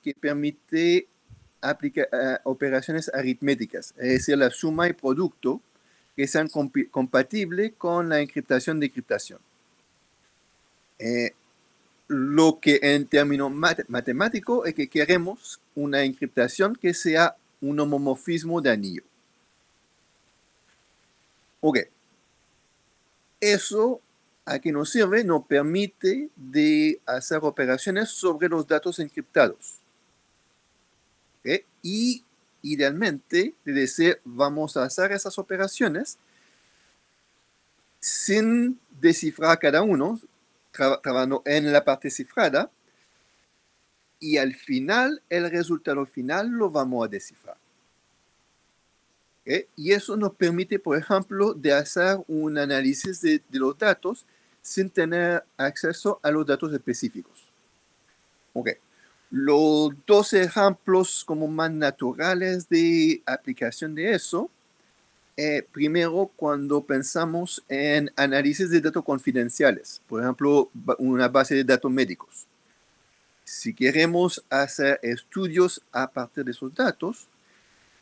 que permite aplicar operaciones aritméticas, es decir, la suma y producto que sean compatibles con la encriptación de encriptación. Lo que en términos matemáticos es que queremos una encriptación que sea un homomorfismo de anillo. Ok. Eso a qué nos sirve, nos permite de hacer operaciones sobre los datos encriptados. ¿Okay? Y idealmente, de decir, vamos a hacer esas operaciones sin descifrar cada uno, trabajando en la parte cifrada, y al final, el resultado final lo vamos a descifrar. ¿Okay? Y eso nos permite, por ejemplo, de hacer un análisis de los datos sin tener acceso a los datos específicos. Ok. Los dos ejemplos como más naturales de aplicación de eso, primero cuando pensamos en análisis de datos confidenciales, por ejemplo, una base de datos médicos. Si queremos hacer estudios a partir de esos datos,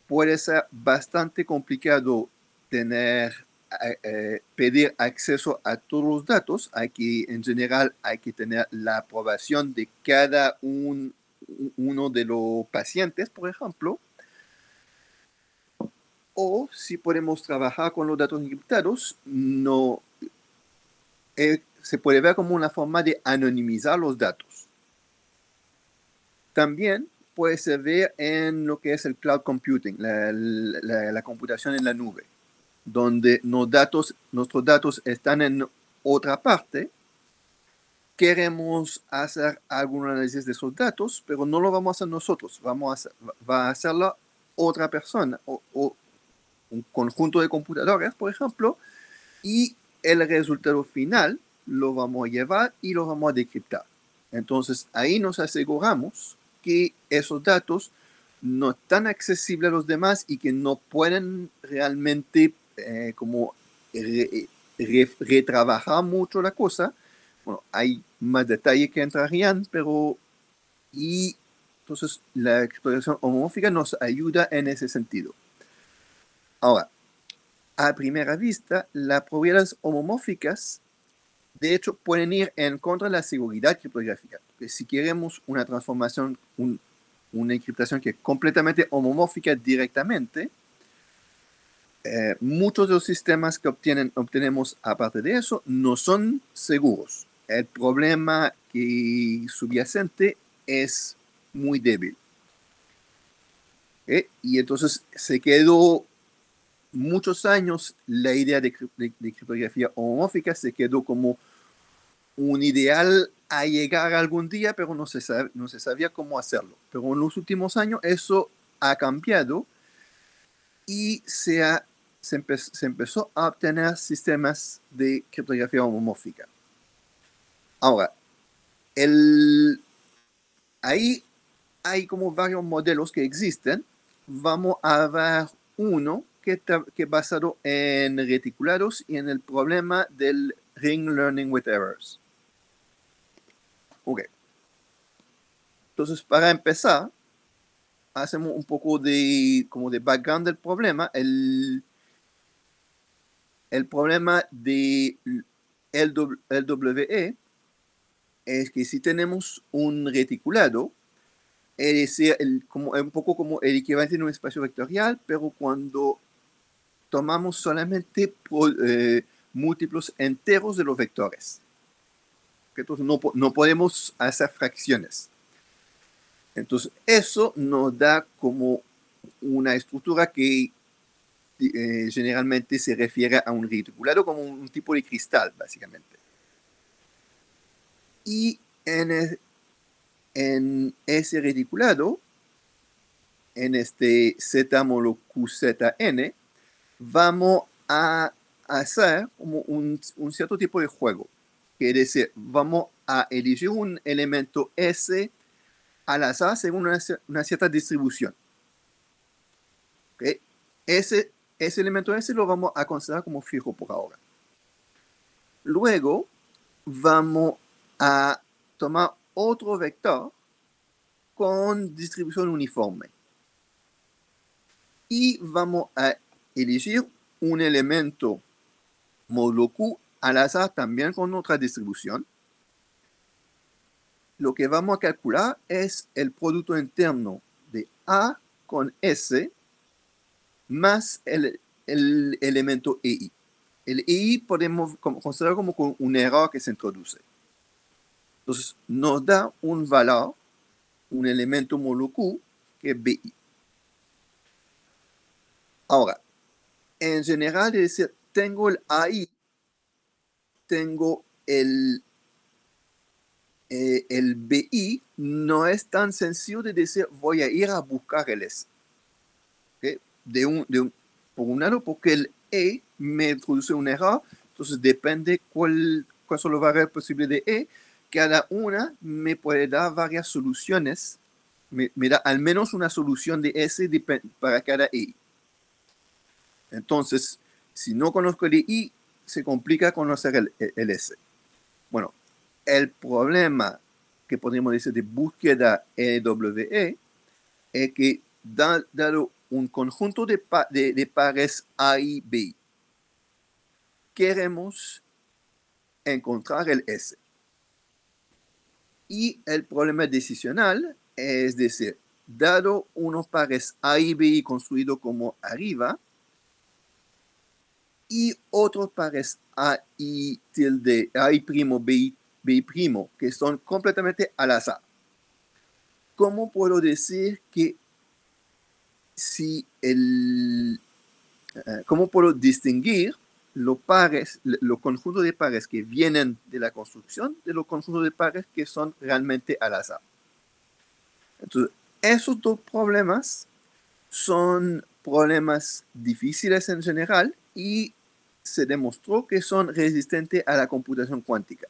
puede ser bastante complicado pedir acceso a todos los datos. En general, hay que tener la aprobación de cada uno de los pacientes, por ejemplo. O si podemos trabajar con los datos encriptados, se puede ver como una forma de anonimizar los datos. También puede servir en lo que es el cloud computing, la computación en la nube, donde nuestros datos están en otra parte. Queremos hacer algún análisis de esos datos, pero no lo vamos a hacer nosotros, va a hacerlo otra persona o un conjunto de computadores, por ejemplo, y el resultado final lo vamos a llevar y lo vamos a decriptar. Entonces, ahí nos aseguramos que esos datos no están accesibles a los demás y que no pueden realmente retrabajar mucho la cosa. Bueno, hay más detalles que entrarían, pero y entonces la exploración homomórfica nos ayuda en ese sentido. Ahora, a primera vista, las propiedades homomórficas de hecho pueden ir en contra de la seguridad criptográfica. Porque si queremos una transformación, una encriptación que es completamente homomórfica directamente, muchos de los sistemas que obtenemos aparte de eso no son seguros. El problema subyacente es muy débil. Y entonces se quedó muchos años la idea de criptografía homomórfica, se quedó como un ideal a llegar algún día, pero no se sabía cómo hacerlo. Pero en los últimos años eso ha cambiado y se empezó a obtener sistemas de criptografía homomórfica. Ahora, ahí hay como varios modelos que existen. Vamos a ver uno que es basado en reticulados y en el problema del ring learning with errors. Ok. Entonces, para empezar, hacemos un poco como de background del problema. El problema de LWE es que si tenemos un reticulado, es decir, un poco como el equivalente de un espacio vectorial, pero cuando tomamos solamente múltiplos enteros de los vectores. Entonces no podemos hacer fracciones. Entonces eso nos da como una estructura que generalmente se refiere a un reticulado como un tipo de cristal, básicamente. Y en ese reticulado, en este Z módulo QZN, vamos a hacer como un cierto tipo de juego. Es decir, vamos a elegir un elemento S al azar según una cierta distribución. ¿Okay? Ese elemento S lo vamos a considerar como fijo por ahora. Luego vamos a tomar otro vector con distribución uniforme. Y vamos a elegir un elemento módulo Q al azar también con otra distribución. Lo que vamos a calcular es el producto interno de A con S más el elemento EI. El EI podemos considerar como un error que se introduce. Entonces, nos da un valor, un elemento módulo Q, que es BI. Ahora, en general, es decir, tengo el AI, tengo el BI, no es tan sencillo de decir voy a ir a buscar el S. ¿Okay? Por un lado, porque el E me introduce un error, entonces depende cuál son las variables posibles de E, cada una me puede dar varias soluciones, me da al menos una solución de S para cada E. Entonces, si no conozco el I, se complica conocer el S. Bueno, el problema que podríamos decir de búsqueda LWE es que dado un conjunto de pares A y B, queremos encontrar el S. Y el problema decisional es decir, dado unos pares A y B construidos como arriba, y otros pares A y tilde, A y primo, B primo, que son completamente al azar. ¿Cómo puedo decir que si cómo puedo distinguir los conjuntos de pares que vienen de la construcción de los conjuntos de pares que son realmente al azar? Entonces, esos dos problemas son problemas difíciles en general y se demostró que son resistentes a la computación cuántica.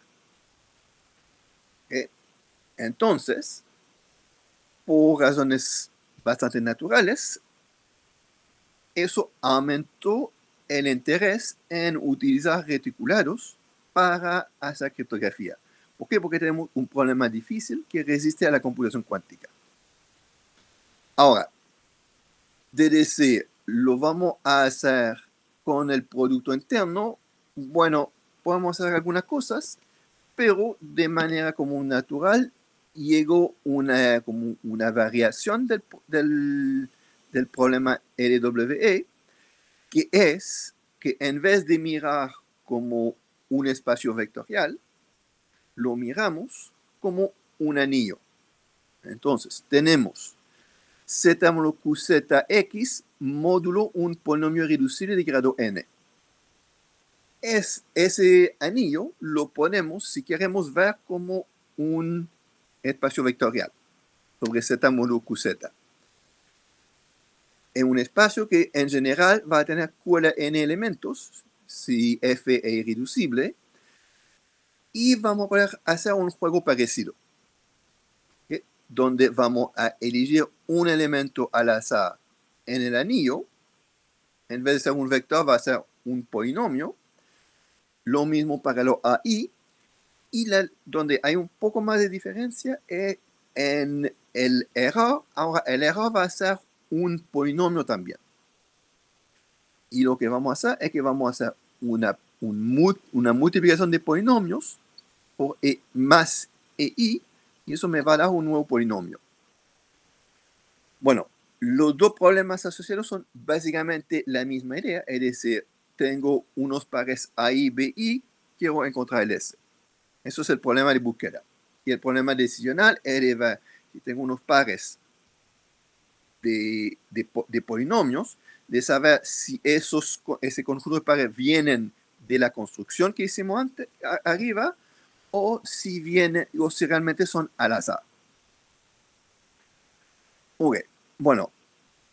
Entonces, por razones bastante naturales, eso aumentó el interés en utilizar reticulados para hacer criptografía. ¿Por qué? Porque tenemos un problema difícil que resiste a la computación cuántica. Ahora, de decir, lo vamos a hacer con el producto interno, bueno, podemos hacer algunas cosas, pero de manera como natural llegó como una variación del problema LWE, que es que en vez de mirar como un espacio vectorial, lo miramos como un anillo. Entonces, tenemos Z módulo QZX módulo un polinomio reducible de grado n. Ese anillo lo ponemos, si queremos ver, como un espacio vectorial sobre Z módulo QZ. En un espacio que en general va a tener cola n elementos, si F es irreducible, y vamos a poder hacer un juego parecido, ¿okay? Donde vamos a elegir un elemento al azar en el anillo, en vez de ser un vector va a ser un polinomio, lo mismo para los AI, y donde hay un poco más de diferencia es en el error. Ahora el error va a ser un polinomio también. Y lo que vamos a hacer es que vamos a hacer una multiplicación de polinomios por E más EI, y eso me va a dar un nuevo polinomio. Bueno, los dos problemas asociados son básicamente la misma idea, es decir, tengo unos pares AI, BI, quiero encontrar el S. Eso es el problema de búsqueda. Y el problema decisional es de ver si tengo unos pares de polinomios, de saber si ese conjunto de pares vienen de la construcción que hicimos antes, arriba, o si realmente son al azar. Ok, bueno,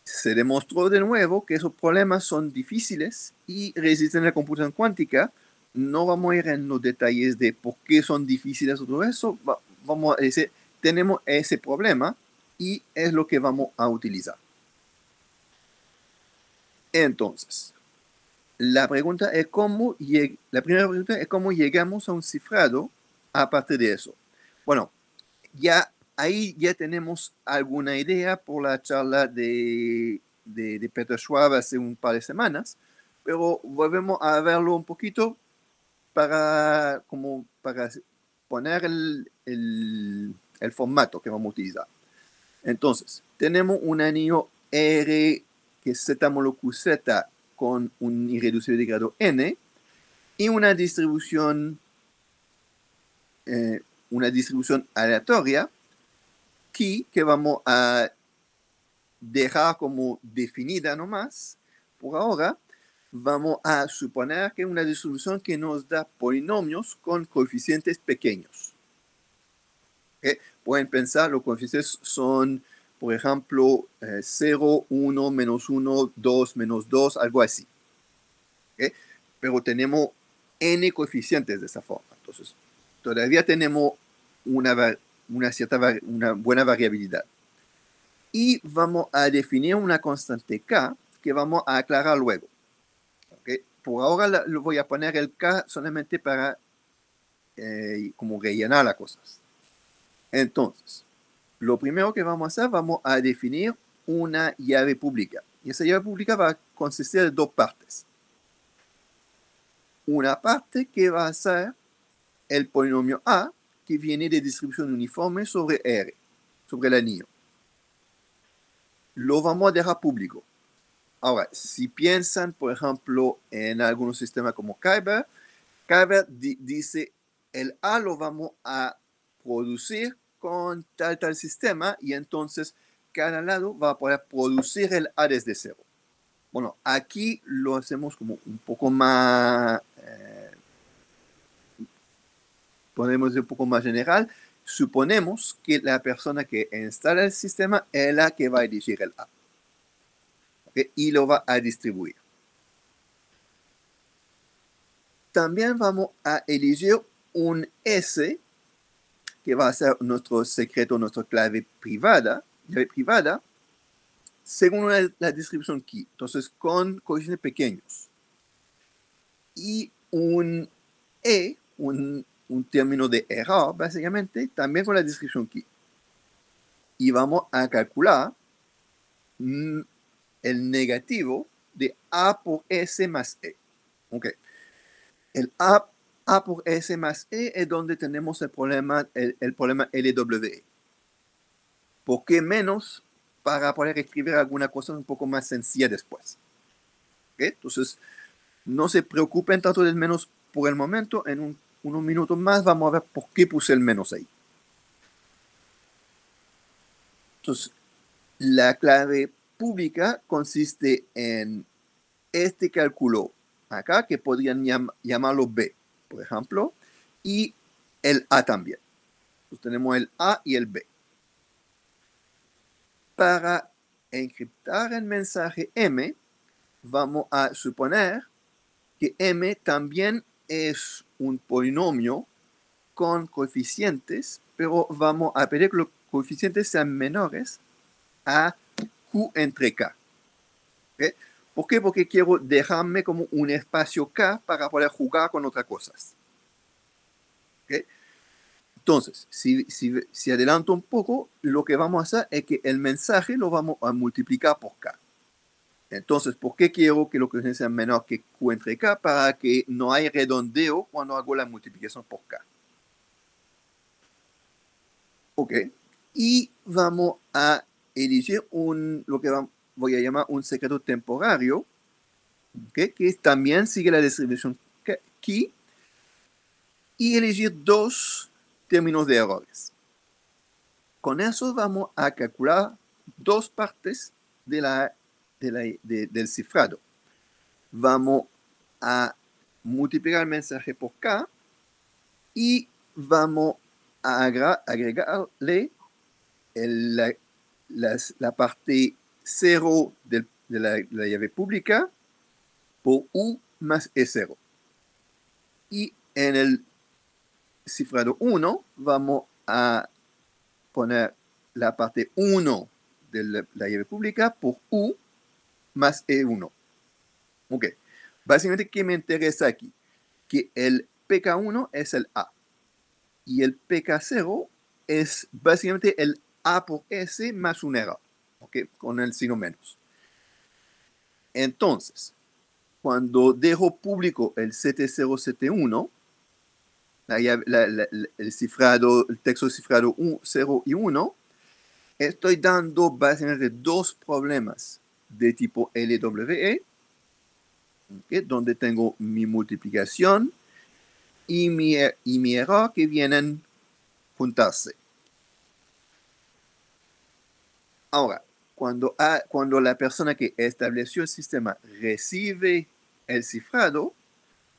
se demostró de nuevo que esos problemas son difíciles y resisten a la computación cuántica. No vamos a ir en los detalles de por qué son difíciles o todo eso. Vamos a decir, tenemos ese problema y es lo que vamos a utilizar. Entonces, la primera pregunta es cómo llegamos a un cifrado a partir de eso. Bueno, ya ahí ya tenemos alguna idea por la charla de Peter Schwab hace un par de semanas, pero volvemos a verlo un poquito para poner el formato que vamos a utilizar. Entonces, tenemos un anillo R que es Z molecular Z con un irreducible de grado N y una distribución aleatoria que vamos a dejar como definida nomás. Por ahora, vamos a suponer que es una distribución que nos da polinomios con coeficientes pequeños. ¿Okay? Pueden pensar, los coeficientes son, por ejemplo, 0, 1, menos 1, 2, menos 2, algo así. ¿Okay? Pero tenemos n coeficientes de esa forma. Entonces, todavía tenemos una buena variabilidad. Y vamos a definir una constante k que vamos a aclarar luego. ¿Okay? Por ahora lo voy a poner el k solamente para como rellenar las cosas. Entonces, lo primero que vamos a hacer, vamos a definir una llave pública. Y esa llave pública va a consistir de dos partes. Una parte que va a ser el polinomio A, que viene de distribución uniforme sobre R, sobre el anillo. Lo vamos a dejar público. Ahora, si piensan, por ejemplo, en algunos sistemas como Kyber, Kyber dice, el A lo vamos a producir con tal sistema y entonces cada lado va a poder producir el A desde cero. Bueno, aquí lo hacemos como un poco más, podemos decir un poco más general. Suponemos que la persona que instala el sistema es la que va a elegir el A. ¿Okay? Y lo va a distribuir. También vamos a elegir un S, que va a ser nuestro secreto, nuestra clave privada, según la distribución key. Entonces, con coeficientes pequeños. Y un E, un término de error, básicamente, también con la descripción key. Y vamos a calcular el negativo de A por S más E. Ok. El A por S más E es donde tenemos el problema LWE. ¿Por qué menos? Para poder escribir alguna cosa un poco más sencilla después. ¿Okay? Entonces, no se preocupen tanto del menos por el momento. En unos minutos más vamos a ver por qué puse el menos ahí. Entonces, la clave pública consiste en este cálculo acá, que podrían llamarlo B, por ejemplo, y el A también. Entonces, tenemos el A y el B. Para encriptar el mensaje M, vamos a suponer que M también es un polinomio con coeficientes, pero vamos a pedir que los coeficientes sean menores a Q entre K. ¿Okay? ¿Por qué? Porque quiero dejarme como un espacio K para poder jugar con otras cosas. ¿Okay? Entonces, si adelanto un poco, lo que vamos a hacer es que el mensaje lo vamos a multiplicar por K. Entonces, ¿por qué quiero que los coeficientes sean menores que Q entre K? Para que no haya redondeo cuando hago la multiplicación por K. Ok. Y vamos a elegir lo que voy a llamar un secreto temporario, ¿okay? Que también sigue la distribución key, y elegir dos términos de errores. Con eso vamos a calcular dos partes del cifrado. Vamos a multiplicar el mensaje por K y vamos a agregarle la parte 0 de la llave pública por U más E0. Y en el cifrado 1 vamos a poner la parte 1 de la llave pública por U más E1. Ok. Básicamente, ¿qué me interesa aquí? Que el PK1 es el A y el PK0 es básicamente el A por S más un error, ¿ok? Con el signo menos. Entonces, cuando dejo público el 7071, el cifrado, el texto cifrado 0 y 1, estoy dando básicamente dos problemas de tipo LWE, ¿okay? Donde tengo mi multiplicación y mi error que vienen juntarse. Ahora, cuando la persona que estableció el sistema recibe el cifrado,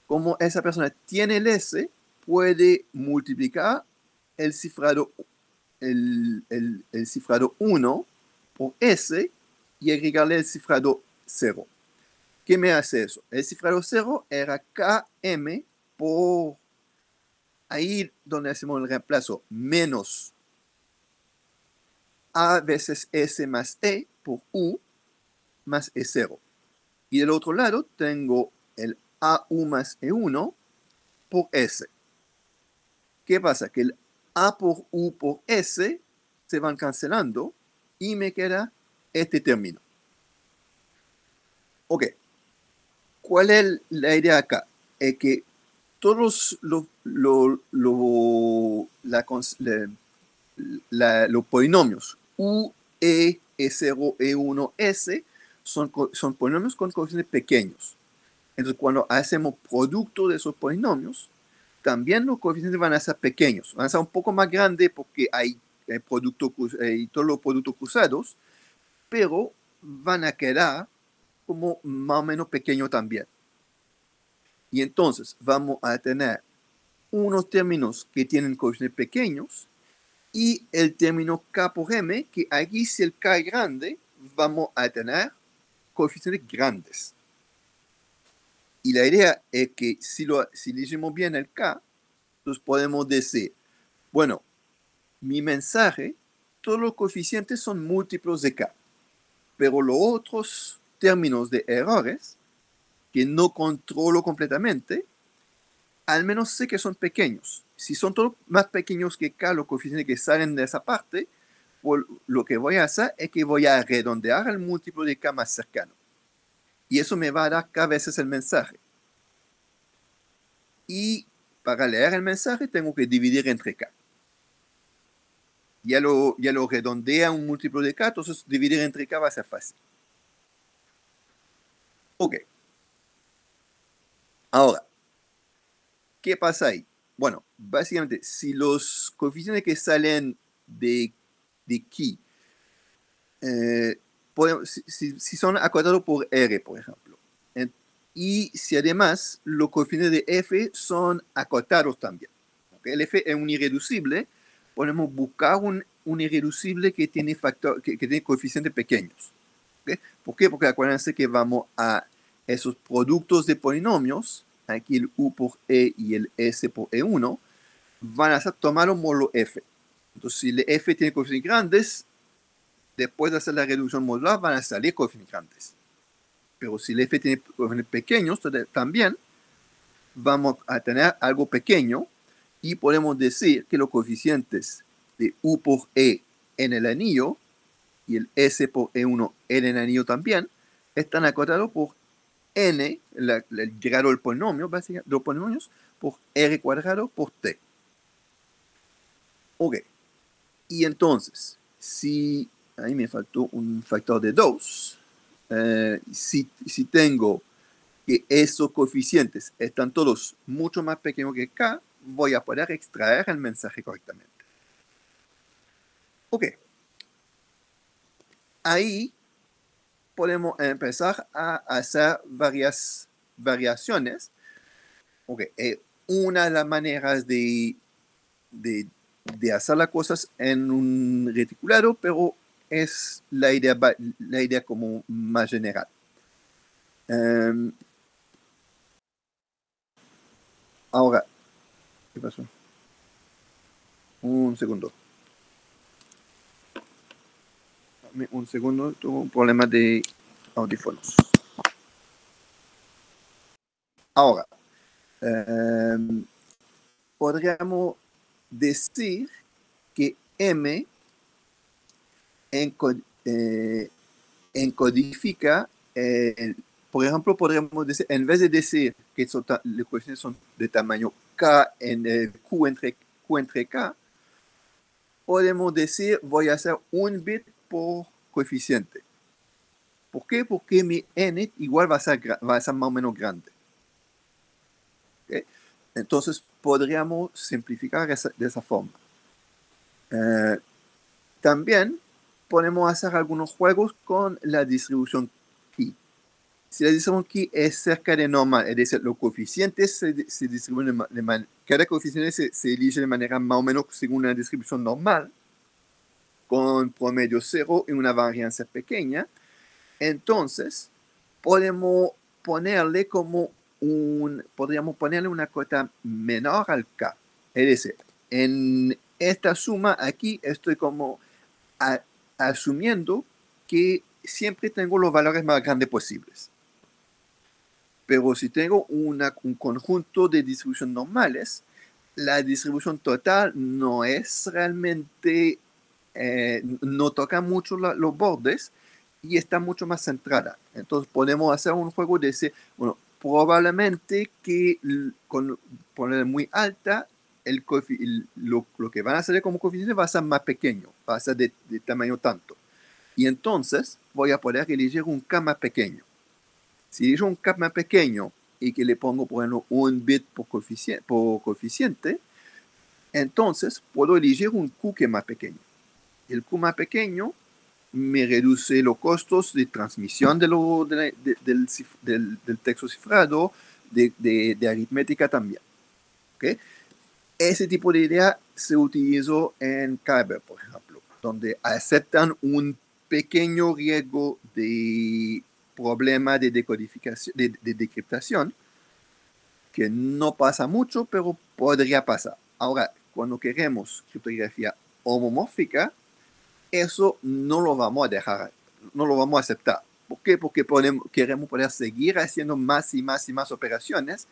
como esa persona tiene el S, puede multiplicar el cifrado, el cifrado 1 por S y agregarle el cifrado 0. ¿Qué me hace eso? El cifrado 0 era KM por ahí donde hacemos el reemplazo, menos A veces S más E por U más E0. Y del otro lado tengo el AU más E1 por S. ¿Qué pasa? Que el A por U por S se van cancelando y me queda este término. Ok. ¿Cuál es la idea acá? Es que todos los polinomios U, E, E0, E1, S son polinomios con coeficientes pequeños. Entonces, cuando hacemos producto de esos polinomios, también los coeficientes van a ser pequeños. Van a ser un poco más grandes porque hay todos los productos cruzados, pero van a quedar como más o menos pequeños también. Y entonces vamos a tener unos términos que tienen coeficientes pequeños y el término K por M, que aquí si el K es grande, vamos a tener coeficientes grandes. Y la idea es que si leemos bien el K, entonces podemos decir, bueno, mi mensaje, todos los coeficientes son múltiplos de K, pero los otros términos de errores, que no controlo completamente, al menos sé que son pequeños. Si son todos más pequeños que K, los coeficientes que salen de esa parte, pues lo que voy a hacer es que voy a redondear el múltiplo de K más cercano. Y eso me va a dar K veces el mensaje. Y para leer el mensaje tengo que dividir entre K. Ya lo redondea un múltiplo de K, entonces dividir entre K va a ser fácil. Ok. Ahora, ¿qué pasa ahí? Bueno, básicamente, si los coeficientes que salen de Key si son acotados por R, por ejemplo, y si además los coeficientes de F son acotados también. ¿Okay? El F es un irreducible, podemos buscar un irreducible que tiene, que tiene coeficientes pequeños. ¿Okay? ¿Por qué? Porque acuérdense que vamos a esos productos de polinomios, aquí el U por E y el S por E1, van a ser tomados módulo F. Entonces, si el F tiene coeficientes grandes, después de hacer la reducción modular van a salir coeficientes grandes. Pero si el F tiene coeficientes pequeños, también vamos a tener algo pequeño y podemos decir que los coeficientes de U por E en el anillo y el S por E1 en el anillo también están acotados por N, el grado del polinomio, básicamente, de los polinomios, por R cuadrado por T. Ok. Y entonces, si ahí me faltó un factor de 2, si tengo que esos coeficientes están todos mucho más pequeños que K, voy a poder extraer el mensaje correctamente. Ok. Ahí podemos empezar a hacer varias variaciones. Ok. Una de las maneras de hacer las cosas en un reticulado, pero es la idea como más general. Ahora, ¿qué pasó? Un segundo. Dame un segundo, tuve un problema de audífonos. Ahora, podríamos decir que M encodifica, por ejemplo, podríamos decir, en vez de decir que los coeficientes son de tamaño K en Q entre K, podemos decir, voy a hacer un bit por coeficiente. ¿Por qué? Porque mi n igual va a ser más o menos grande. ¿Okay? Entonces, podríamos simplificar de esa forma. También podemos hacer algunos juegos con la distribución Key. Si la distribución Key es cerca de normal, es decir, los coeficientes se distribuyen cada coeficiente se elige de manera más o menos según una distribución normal, con promedio cero y una varianza pequeña, entonces podemos ponerle podríamos ponerle una cota menor al K. Es decir, en esta suma aquí estoy como asumiendo que siempre tengo los valores más grandes posibles. Pero si tengo un conjunto de distribuciones normales, la distribución total no es realmente, no toca mucho los bordes y está mucho más centrada. Entonces podemos hacer un juego de decir, bueno, probablemente que con poner muy alta, lo que van a hacer como coeficiente va a ser más pequeño, va a ser de tamaño tanto. Y entonces voy a poder elegir un K más pequeño. Si elijo un K más pequeño y que le pongo, por ejemplo, un bit por coeficiente, entonces puedo elegir un Q que es más pequeño. El Q más pequeño me reduce los costos de transmisión del texto cifrado, de aritmética también. ¿Okay? Ese tipo de idea se utilizó en Kyber, por ejemplo, donde aceptan un pequeño riesgo de problema de decodificación, de decriptación, que no pasa mucho, pero podría pasar. Ahora, cuando queremos criptografía homomórfica, eso no lo vamos a dejar, no lo vamos a aceptar. ¿Por qué? Porque queremos poder seguir haciendo más y más y más operaciones.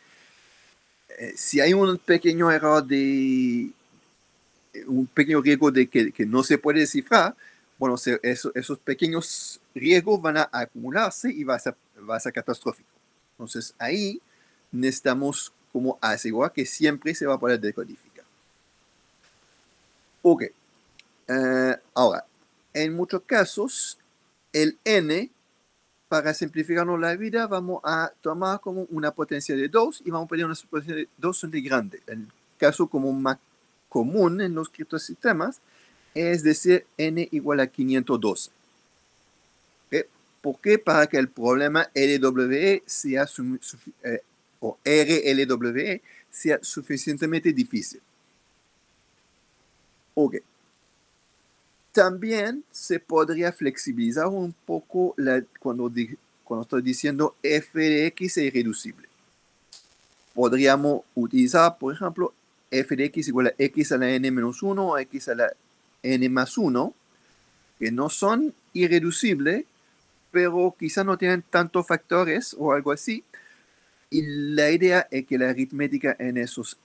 Si hay un pequeño error un pequeño riesgo de que no se puede descifrar, bueno, esos pequeños riesgos van a acumularse y va a ser catastrófico. Entonces ahí necesitamos como asegurar que siempre se va a poder decodificar. Ok. Ahora, en muchos casos, el n, para simplificarnos la vida, vamos a tomar como una potencia de 2 y vamos a pedir una potencia de 2 de grande. El caso como más común en los criptosistemas es decir n igual a 512. ¿Okay? ¿Por qué? Para que el problema LWE sea o RLWE sea suficientemente difícil. Ok. También se podría flexibilizar un poco cuando estoy diciendo f de x es irreducible. Podríamos utilizar, por ejemplo, f de x igual a x a la n menos 1 o x a la n más 1, que no son irreducibles, pero quizás no tienen tantos factores o algo así. Y la idea es que la aritmética en esos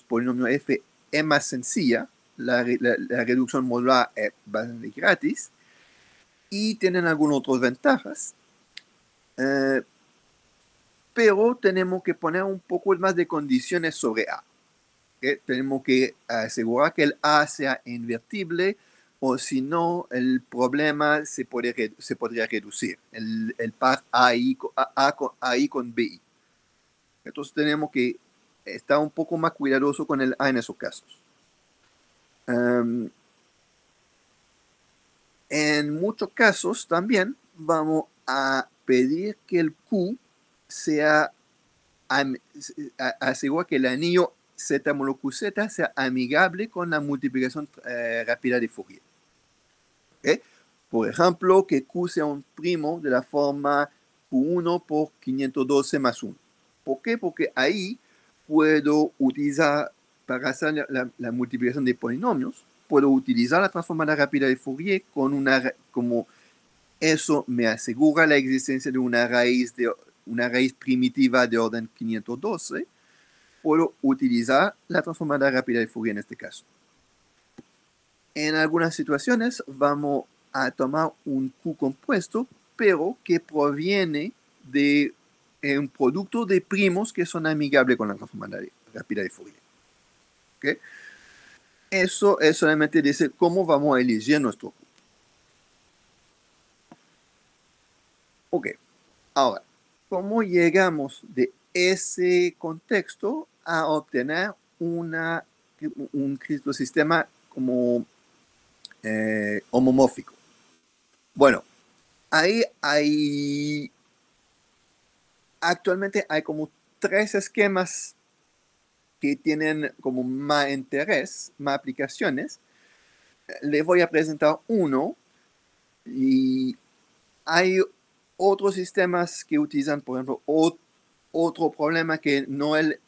polinomios f es más sencilla, la reducción modular es bastante gratis y tienen algunas otras ventajas, pero tenemos que poner un poco más de condiciones sobre A. ¿Okay? Tenemos que asegurar que el A sea invertible o si no, el problema se podría reducir, el par AI con BI. Entonces tenemos que estar un poco más cuidadoso con el A en esos casos. En muchos casos también vamos a pedir que el Q sea asegura que el anillo Z mono QZ sea amigable con la multiplicación rápida de Fourier. ¿Okay? Por ejemplo, que Q sea un primo de la forma Q1 por 512 más 1. ¿Por qué? Porque ahí puedo utilizar, para hacer la multiplicación de polinomios, puedo utilizar la transformada rápida de Fourier como eso me asegura la existencia de una raíz primitiva de orden 512. Puedo utilizar la transformada rápida de Fourier en este caso. En algunas situaciones vamos a tomar un Q compuesto, pero que proviene de un producto de primos que son amigables con la transformada rápida de Fourier. ¿Okay? Eso es solamente decir cómo vamos a elegir nuestro Q. Ok, ahora, ¿cómo llegamos de ese contexto a obtener un criptosistema como homomórfico? Bueno, ahí actualmente hay como 3 esquemas que tienen como más interés, más aplicaciones. Les voy a presentar uno y hay otros sistemas que utilizan, por ejemplo, otro problema que no el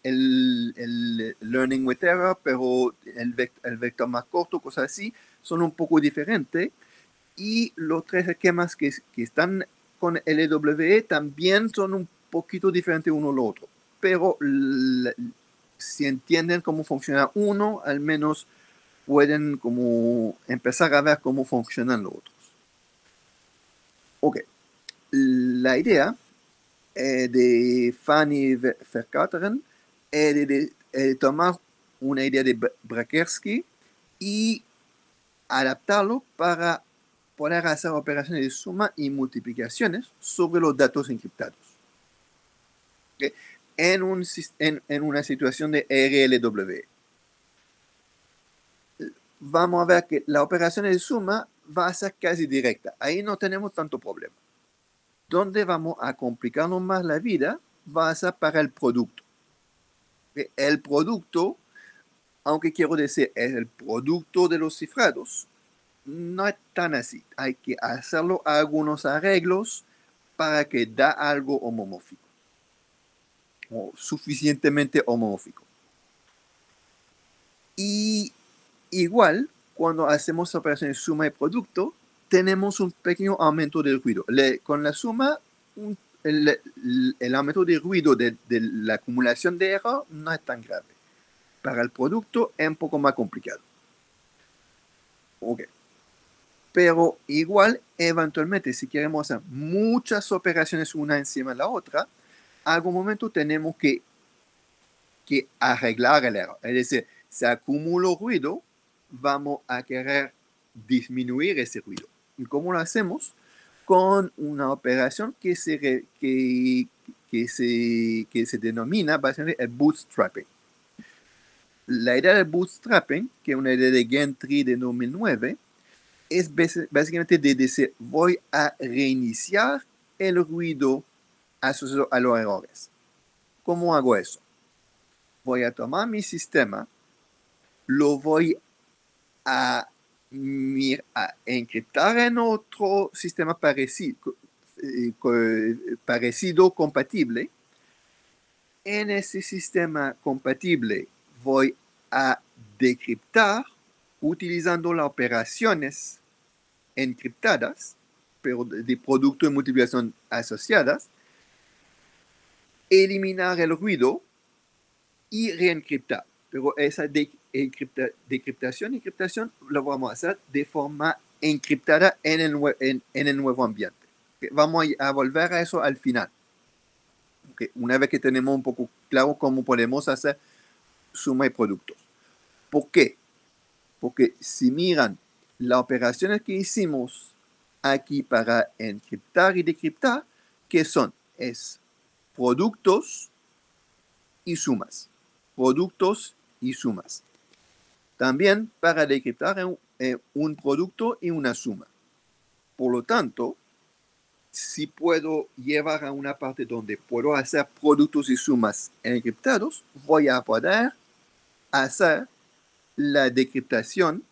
learning with error, pero el vector más corto, cosas así, son un poco diferentes. Y los 3 esquemas que están con LWE también son un poquito diferentes uno al otro. Pero si entienden cómo funciona uno, al menos pueden como empezar a ver cómo funcionan los otros. Ok, la idea de Fanny Verkateren es de tomar una idea de Brakersky y adaptarlo para poder hacer operaciones de suma y multiplicaciones sobre los datos encriptados. ¿Okay? En una situación de RLW. Vamos a ver que la operación de suma va a ser casi directa. Ahí no tenemos tanto problema. Donde vamos a complicarnos más la vida va a ser para el producto. ¿Okay? El producto, aunque quiero decir, es el producto de los cifrados, no es tan así. Hay que hacerlo algunos arreglos para que da algo homomórfico o suficientemente homomórfico. Y igual, cuando hacemos operaciones suma y producto, tenemos un pequeño aumento del ruido. Con la suma, el aumento del ruido de la acumulación de error no es tan grave. Para el producto es un poco más complicado. Ok. Pero igual, eventualmente, si queremos hacer muchas operaciones una encima de la otra, a algún momento tenemos que arreglar el error. Es decir, si acumulo ruido, vamos a querer disminuir ese ruido. ¿Y cómo lo hacemos? Con una operación que se denomina básicamente el bootstrapping. La idea del bootstrapping, que es una idea de Gentry de 2009, es básicamente de decir, voy a reiniciar el ruido asociado a los errores. ¿Cómo hago eso? Voy a tomar mi sistema, lo voy a encriptar en otro sistema parecido, compatible. En ese sistema compatible voy a decriptar utilizando las operaciones encriptadas, pero de producto de multiplicación asociadas, eliminar el ruido y reencriptar. Pero esa decriptación y encriptación lo vamos a hacer de forma encriptada en el nuevo ambiente. Vamos a volver a eso al final. Una vez que tenemos un poco claro cómo podemos hacer suma y productos. ¿Por qué? Porque si miran las operaciones que hicimos aquí para encriptar y decriptar, ¿qué son? Es productos y sumas. Productos y sumas. También para decriptar un producto y una suma. Por lo tanto, si puedo llevar a una parte donde puedo hacer productos y sumas encriptados, voy a poder hacer la decriptación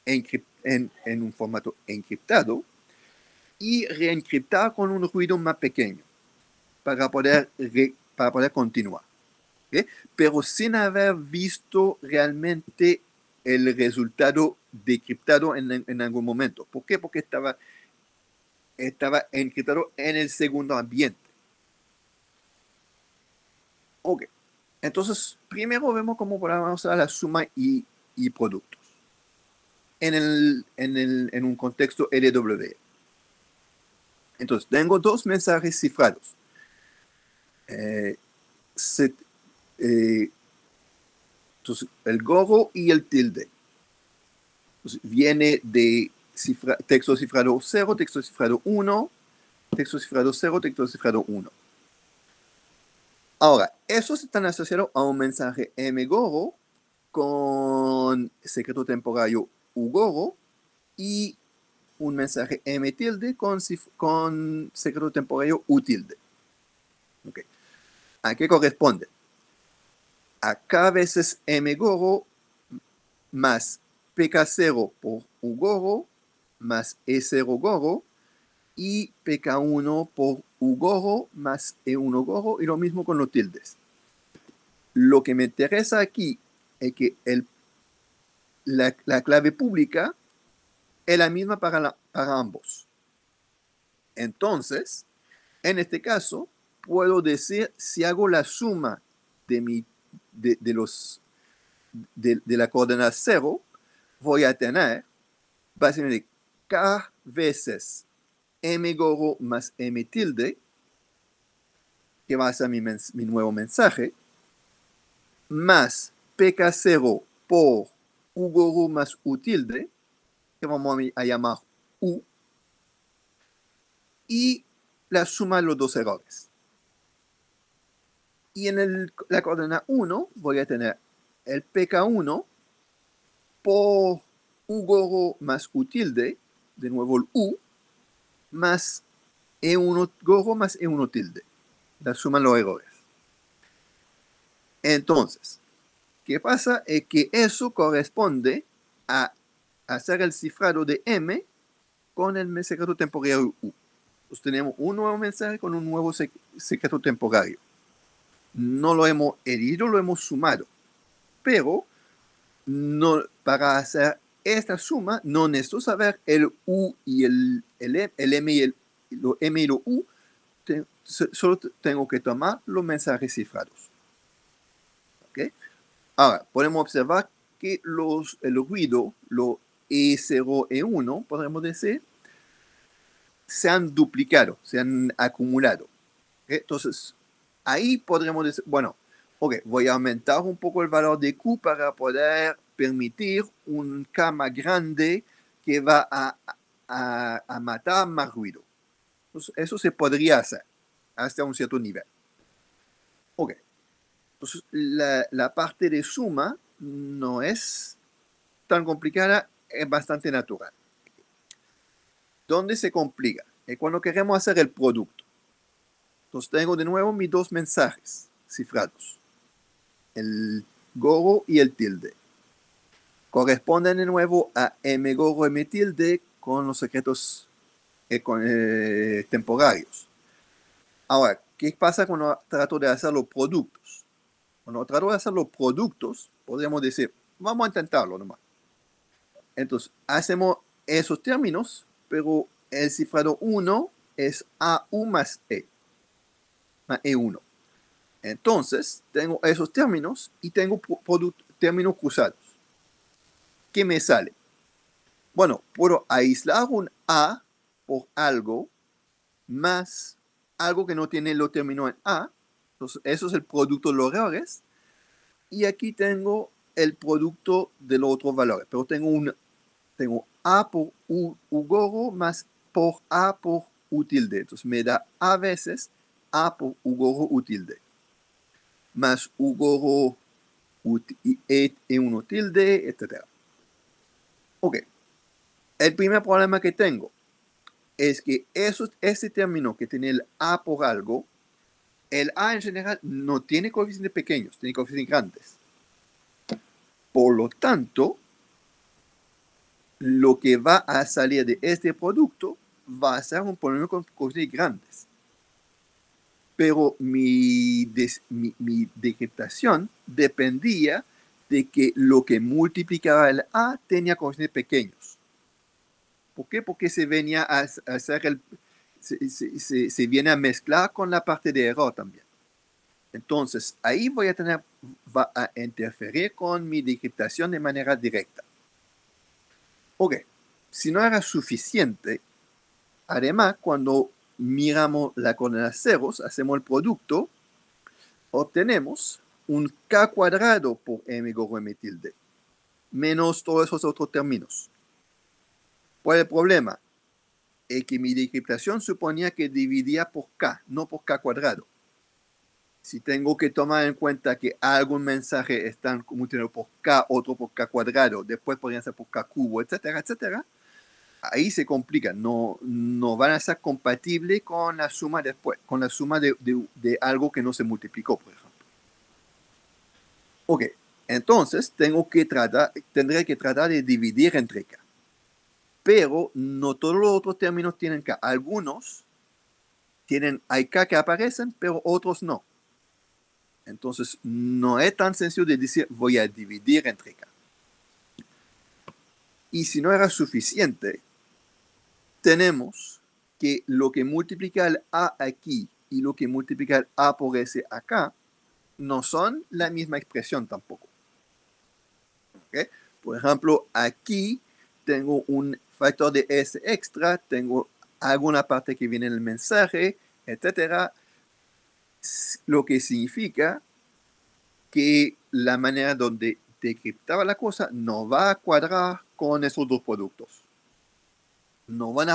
en un formato encriptado y reencriptar con un ruido más pequeño para poder continuar. ¿Okay? Pero sin haber visto realmente el resultado decriptado en algún momento. ¿Por qué? Porque estaba encriptado en el segundo ambiente. Ok. Entonces, primero vemos cómo podemos usar la suma y productos. en un contexto LW. Entonces, tengo dos mensajes cifrados. Entonces, el gorro y el tilde. Entonces, viene de texto cifrado 0, texto cifrado 1, texto cifrado 0, texto cifrado 1. Ahora, esos están asociados a un mensaje mgorro con secreto temporario ugorro y un mensaje m tilde con secreto temporario u tilde. Okay. ¿A qué corresponde? A k veces mgorro más pk0 por ugorro más e0 gorro y pk1 por ugorro más e1 gorro y lo mismo con los tildes. Lo que me interesa aquí es que la clave pública es la misma para ambos. Entonces, en este caso, puedo decir, si hago la suma de la coordenada 0, voy a tener básicamente k veces m gorro más m tilde, que va a ser mi nuevo mensaje, más pk0 por u gorro más u tilde, que vamos a llamar u, y la suma de los dos errores. Y en la coordenada 1 voy a tener el pk1 por u gorro más u tilde, de nuevo el u, más e1 gorro más e1 tilde. La suma de los errores. Entonces, ¿qué pasa? Es que eso corresponde a hacer el cifrado de m con el secreto temporario u. Entonces tenemos un nuevo mensaje con un nuevo secreto temporario. No lo hemos herido, lo hemos sumado. Pero no, para hacer esta suma no necesito saber el u y el m y lo m y lo u. Solo tengo que tomar los mensajes cifrados. ¿Okay? Ahora, podemos observar que el ruido, lo E0, E1, podemos decir, se han duplicado, se han acumulado. ¿Okay? Entonces, ahí podremos decir, bueno, ok, voy a aumentar un poco el valor de Q para poder permitir un K más grande que va a matar más ruido. Entonces, eso se podría hacer hasta un cierto nivel. Ok. Entonces, la parte de suma no es tan complicada, es bastante natural. ¿Dónde se complica? Es cuando queremos hacer el producto. Entonces tengo de nuevo mis dos mensajes cifrados. El gorro y el tilde. Corresponden de nuevo a m gorro m tilde con los secretos temporarios. Ahora, ¿qué pasa cuando trato de hacer los productos? Cuando trato de hacer los productos, podríamos decir, vamos a intentarlo nomás. Entonces, hacemos esos términos, pero el cifrado 1 es AU más E, más E1. Entonces, tengo esos términos y tengo términos cruzados. ¿Qué me sale? Bueno, puedo aislar un A por algo más algo que no tiene lo término en A. Entonces, eso es el producto de los errores. Y aquí tengo el producto de los otros valores. Pero tengo A por U gorro más por A por U tilde. Entonces me da A veces A por U gorro U tilde. Más U gorro E1 tilde, etc. Ok. El primer problema que tengo es que ese término que tiene el A por algo, el A en general no tiene coeficientes pequeños, tiene coeficientes grandes. Por lo tanto, lo que va a salir de este producto va a ser un polinomio con coeficientes grandes. Pero mi decriptación dependía de que lo que multiplicaba el A tenía coeficientes pequeños. ¿Por qué? Porque se venía a hacer se viene a mezclar con la parte de error también. Entonces, ahí va a interferir con mi decriptación de manera directa. Ok, si no era suficiente, además, cuando miramos la coordenada ceros, hacemos el producto, obtenemos un k cuadrado por m gorro m tilde, menos todos esos otros términos. ¿Cuál es el problema? Es que mi decriptación suponía que dividía por k, no por k cuadrado. Si tengo que tomar en cuenta que algún mensaje están multiplicado por k, otro por k cuadrado, después podrían ser por k cubo, etcétera, etcétera, ahí se complica. No van a ser compatibles con la suma después, con la suma de algo que no se multiplicó, por ejemplo. Ok, entonces tendré que tratar de dividir entre k. Pero no todos los otros términos tienen k. Algunos hay k que aparecen, pero otros no. Entonces, no es tan sencillo de decir voy a dividir entre k. Y si no era suficiente, tenemos que lo que multiplica el a aquí y lo que multiplica el a por s acá no son la misma expresión tampoco. ¿Okay? Por ejemplo, aquí tengo un factor de s extra, tengo alguna parte que viene en el mensaje, etcétera, lo que significa que la manera donde decriptaba la cosa no va a cuadrar con esos dos productos. No voy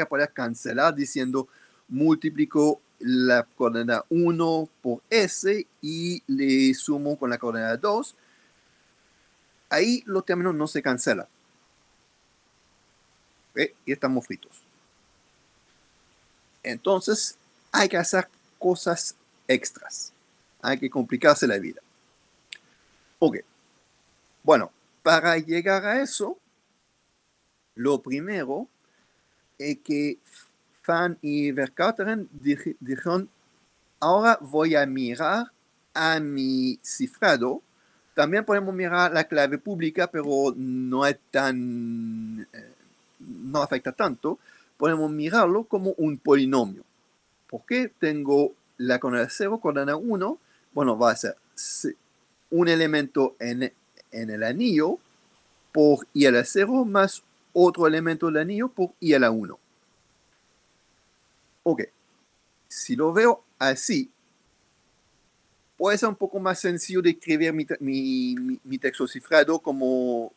a poder cancelar diciendo multiplico la coordenada 1 por s y le sumo con la coordenada 2. Ahí los términos no se cancelan. ¿Okay? Y estamos fritos. Entonces, hay que hacer cosas extras. Hay que complicarse la vida. Ok. Bueno, para llegar a eso, lo primero es que Fan y Vercauteren dijeron, ahora voy a mirar a mi cifrado. También podemos mirar la clave pública, pero no es tan, no afecta tanto. Podemos mirarlo como un polinomio. ¿Por qué? Tengo la coordenada 0, coordenada 1. Bueno, va a ser un elemento en el anillo por i a la 0 más otro elemento del anillo por i a la 1. Ok, si lo veo así, puede ser un poco más sencillo de escribir mi texto cifrado como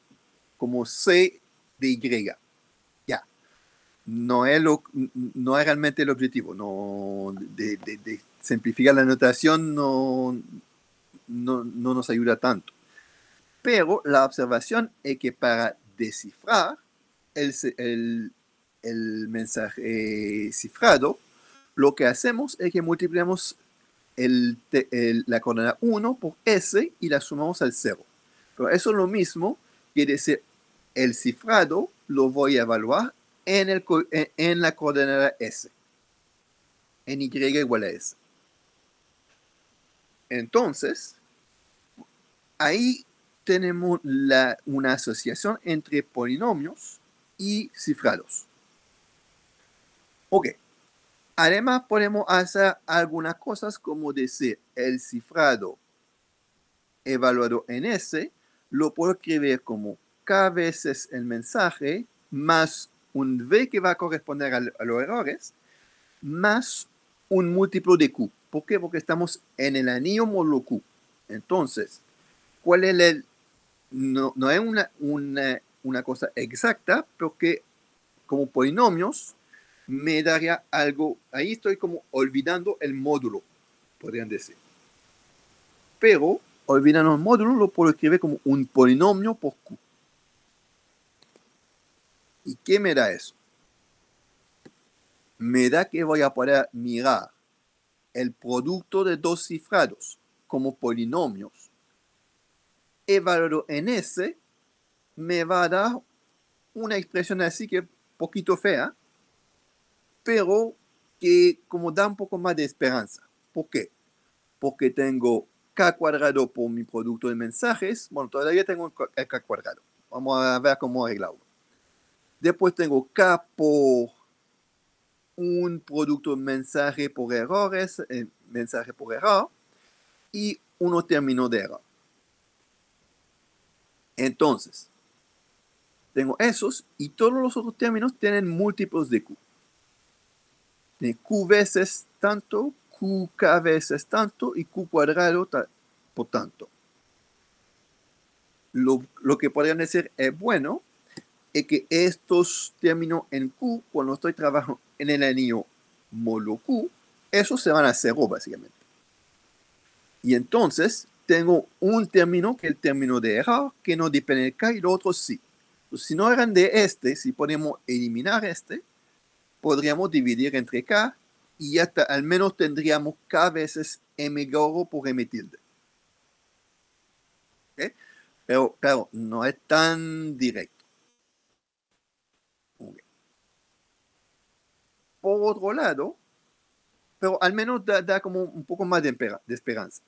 C de Y. Ya, no es realmente el objetivo. De simplificar la notación no nos ayuda tanto. Pero la observación es que para descifrar el mensaje cifrado, lo que hacemos es que multiplicamos la coordenada 1 por s y la sumamos al 0. Pero eso es lo mismo que decir el cifrado lo voy a evaluar en la coordenada s, en y igual a s. Entonces, ahí tenemos una asociación entre polinomios y cifrados. Ok. Además, podemos hacer algunas cosas como decir el cifrado evaluado en S, lo puedo escribir como k veces el mensaje más un v que va a corresponder a los errores, más un múltiplo de q. ¿Por qué? Porque estamos en el anillo módulo q. Entonces, ¿cuál es no es una cosa exacta, porque como polinomios me daría algo, ahí estoy como olvidando el módulo, podrían decir. Pero, olvidando el módulo, lo puedo escribir como un polinomio por q. ¿Y qué me da eso? Me da que voy a poder mirar el producto de dos cifrados como polinomios evaluado en S, me va a dar una expresión así que poquito fea, pero que como da un poco más de esperanza. ¿Por qué? Porque tengo k cuadrado por mi producto de mensajes. Bueno, todavía tengo el k cuadrado. Vamos a ver cómo arreglarlo. Después tengo k por un producto de mensaje por errores, mensaje por error, y uno término de error. Entonces, Tengo esos y todos los otros términos tienen múltiplos de q. De q veces tanto, qk veces tanto y q cuadrado por tanto. Lo que podrían decir es bueno es que estos términos en q, cuando estoy trabajando en el anillo módulo q, esos se van a cero básicamente. Y entonces tengo un término que es el término de error que no depende de k y los otros sí. Entonces, si no eran de este, si podemos eliminar este, podríamos dividir entre k y hasta al menos tendríamos k veces m gorro por m tilde. ¿Okay? Pero claro, no es tan directo. Okay. Por otro lado, pero al menos da como un poco más de esperanza.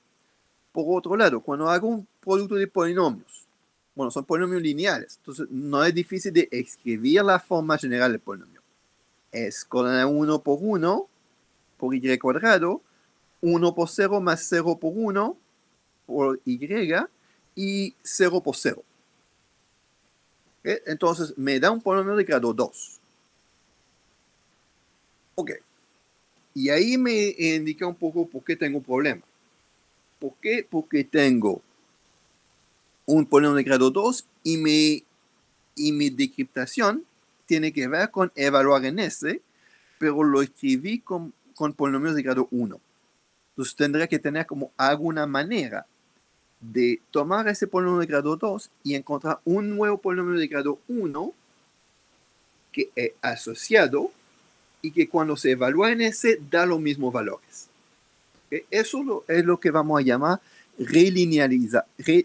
Por otro lado, cuando hago un producto de polinomios, bueno, son polinomios lineales, entonces no es difícil de escribir la forma general del polinomio. Es con 1 por 1 por y cuadrado, 1 por 0 más 0 por 1 por y y 0 por 0. ¿Okay? Entonces me da un polinomio de grado 2. Ok. Y ahí me indica un poco por qué tengo un problema. ¿Por qué? Porque tengo un polinomio de grado 2 y mi decriptación tiene que ver con evaluar en S, pero lo escribí con polinomios de grado 1. Entonces tendría que tener como alguna manera de tomar ese polinomio de grado 2 y encontrar un nuevo polinomio de grado 1 que es asociado y que cuando se evalúa en S da los mismos valores. ¿Okay? Eso es lo que vamos a llamar relinealizar el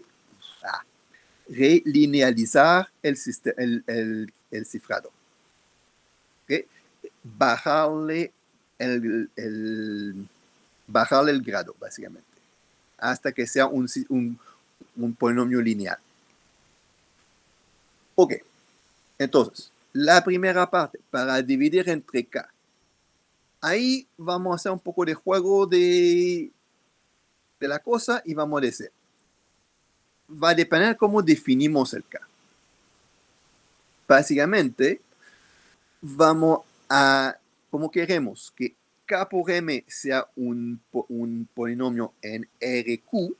cifrado. ¿Okay? Bajarle bajarle el grado, básicamente, hasta que sea un polinomio lineal. Ok, entonces, la primera parte, para dividir entre k. Ahí vamos a hacer un poco de juego de la cosa y vamos a decir, va a depender cómo definimos el k. Básicamente, vamos a, como queremos que k por m sea un polinomio en RQ,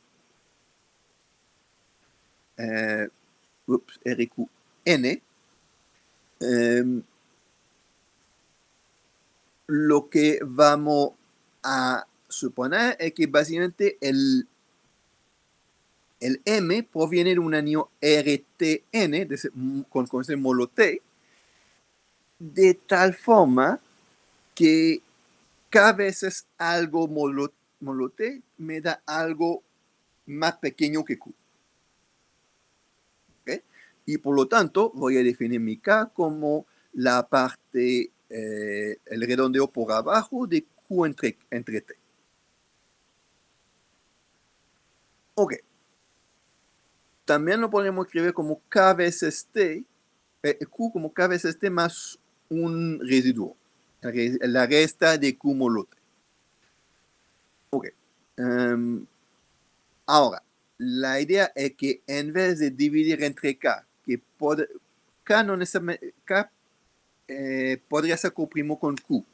RQN, lo que vamos a suponer es que básicamente el M proviene de un anillo RTN, con ese módulo T, de tal forma que cada veces algo módulo T me da algo más pequeño que Q. ¿Okay? Y por lo tanto voy a definir mi K como la parte, el redondeo por abajo de Q entre T. Ok. También lo podemos escribir como K veces T, Q como K veces T más un residuo, la resta de Q módulo T. Ok. Ahora, la idea es que en vez de dividir entre K, K no necesariamente, K podría ser comprimido con Q.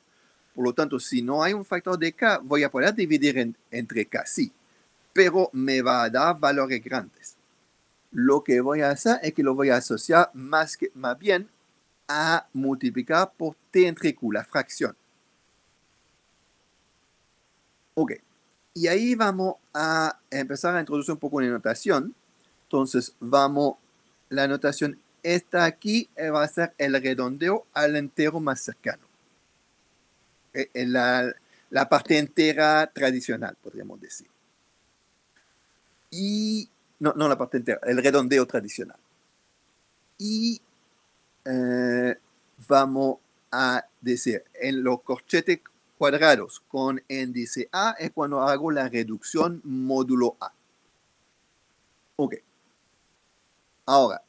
Por lo tanto, si no hay un factor de K, voy a poder dividir entre K, sí, pero me va a dar valores grandes. Lo que voy a hacer es que lo voy a asociar más bien a multiplicar por T entre Q, la fracción. Ok. Y ahí vamos a empezar a introducir un poco de notación. Entonces, la notación está aquí, va a ser el redondeo al entero más cercano. En la parte entera tradicional, podríamos decir. Y, no la parte entera, el redondeo tradicional. Y vamos a decir, en los corchetes cuadrados con índice A es cuando hago la reducción módulo A. Ok. Ahora,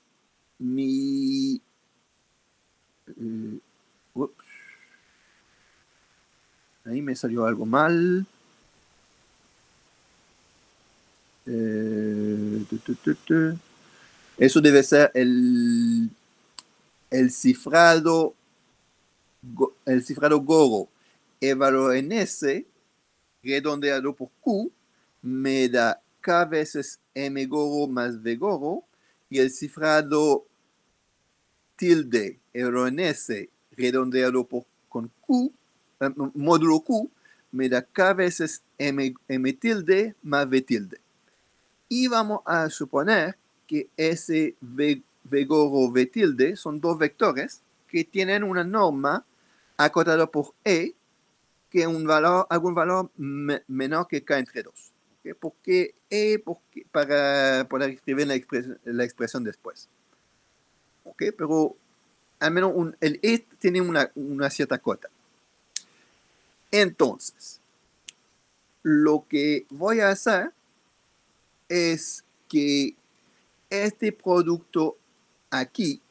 ups, ahí me salió algo mal. Eso debe ser el cifrado Goro el valor en S redondeado por Q me da K veces M Goro más V Goro, y el cifrado tilde el valor en S redondeado con Q, módulo Q, me da K veces M tilde más V tilde. Y vamos a suponer que ese V Goro V tilde son dos vectores que tienen una norma acotada por E, que algún valor menor que K entre 2. ¿Okay? Porque E, para poder escribir la expresión después. ¿Okay? Pero al menos el E tiene una cierta cota. Entonces, lo que voy a hacer es que este producto aquí,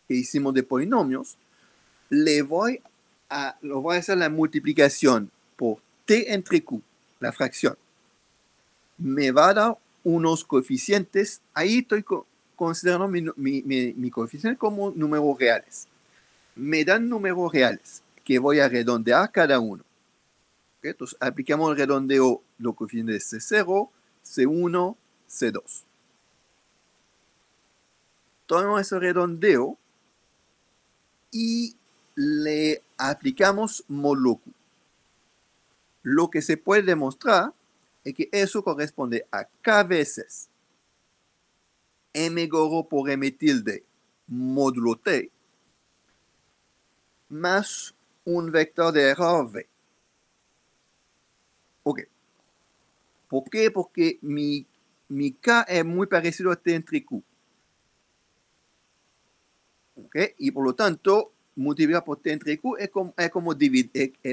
que hicimos de polinomios, lo voy a hacer la multiplicación por T entre Q, la fracción. Me va a dar unos coeficientes. Ahí estoy considerando mi coeficiente como números reales. Me dan números reales que voy a redondear cada uno. ¿Okay? Entonces, aplicamos el redondeo, los coeficientes C0, C1, C2. Tomamos ese redondeo y le aplicamos módulo Q. Lo que se puede demostrar es que eso corresponde a K veces M Goro por M tilde módulo T más un vector de error V. Ok. ¿Por qué? Porque mi K es muy parecido a T entre Q. Ok. Y por lo tanto, multiplicar por T entre Q es